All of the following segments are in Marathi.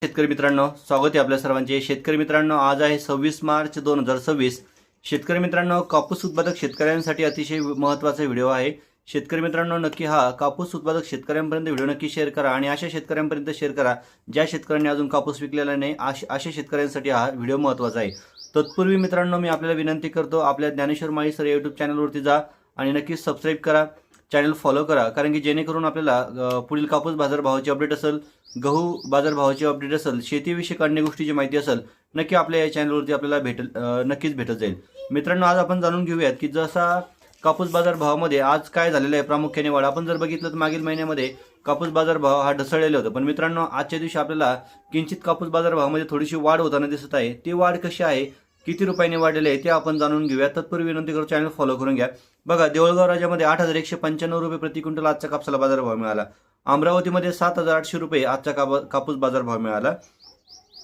शेतकरी मित्रांनो, स्वागत आहे आपल्या सर्वांचे। शेतकरी मित्रांनो, आज आहे 26 मार्च 2026। शेतकरी मित्रांनो, कापूस उत्पादक शेतकऱ्यांसाठी अतिशय महत्त्वाचा व्हिडिओ आहे। शेतकरी मित्रांनो, नक्की हा कापूस उत्पादक शेतकऱ्यांपर्यंत व्हिडिओ नक्की शेअर करा आणि अशा शेतकऱ्यांपर्यंत शेअर करा ज्या शेतकऱ्यांनी अजून कापूस विकलेला नाही। अशा शेतकऱ्यांसाठी हा व्हिडिओ महत्त्वाचा आहे। तत्पूर्वी मित्रांनो, मी आपल्याला विनंती करतो, आपल्या ज्ञानेश्वर माळी सर YouTube चॅनलवरती जा आणि नक्की सबस्क्राइब करा, चॅनल फॉलो करा, कारण की जेणेकरून आपल्याला पुढील कापूस बाजारभावाची अपडेट असेल, गहू बाजारभावाची अपडेट असेल, शेतीविषयक अन्य गोष्टीची माहिती असेल, नक्की आपल्या या चॅनलवरती आपल्याला नक्कीच भेटत जाईल। मित्रांनो, आज आपण जाणून घेऊयात की जसा कापूस बाजार भावामध्ये आज काय झालेलं आहे प्रामुख्याने वाढ। आपण जर बघितलं तर मागील महिन्यामध्ये कापूस बाजार भाव हा ढसळलेला होता, पण मित्रांनो आजच्या दिवशी आपल्याला किंचित कापूस बाजार भावामध्ये थोडीशी वाढ होताना दिसत आहे। ती वाढ कशी आहे, किती रुपयांनी वाढलेली आहे ते आपण जाणून घेऊया। तत्पूर्वी विनंती करू, चॅनल फॉलो करून घ्या। बघा, देऊळगाव राज्यामध्ये 8195 रुपये प्रति क्विंटल आजचा कापसाला बाजारभाव मिळाला। अमरावतीमध्ये 7800 रुपये आजचा कापूस बाजारभाव मिळाला।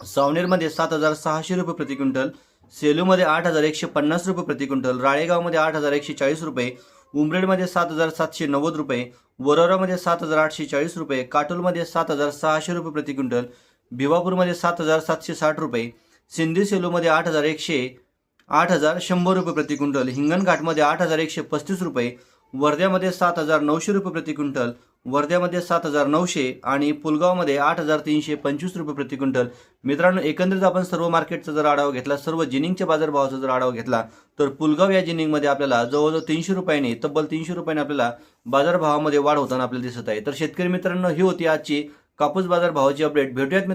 सावनेरमध्ये 7600 रुपये प्रति क्विंटल, सेलूमध्ये 8150 रुपये प्रति क्विंटल, राळेगावमध्ये 8140 रुपये, उमरेडमध्ये 7790 रुपये, वरोरामध्ये 7840 रुपये, काटोलमध्ये 7600 रुपये प्रति क्विंटल, भिवापूरमध्ये 7760 रुपये, सिंधी सेलूमध्ये 8100 रुपये प्रति क्विंटल, हिंगणघाटमध्ये 8135 रुपये, वर्ध्यामध्ये 7900 रुपये प्रति क्विंटल, वर्ध्यामध्ये 7900 आणि पुलगावमध्ये 8325 रुपये प्रति क्विंटल। मित्रांनो, एकंदरीत आपण सर्व मार्केटचा जर आढावा घेतला, सर्व जिनिंगच्या बाजारभावाचा जर आढावा घेतला, तर पुलगाव या जिनिंगमध्ये आपल्याला जवळजवळ 300 रुपयांनी, तब्बल 300 रुपयांनी आपल्याला बाजारभावामध्ये वाढ होताना आपल्याला दिसत आहे। तर शेतकरी मित्रांनो, ही होती आजची कापूस बाजारभावाची अपडेट। भेटूयात मित्रांनो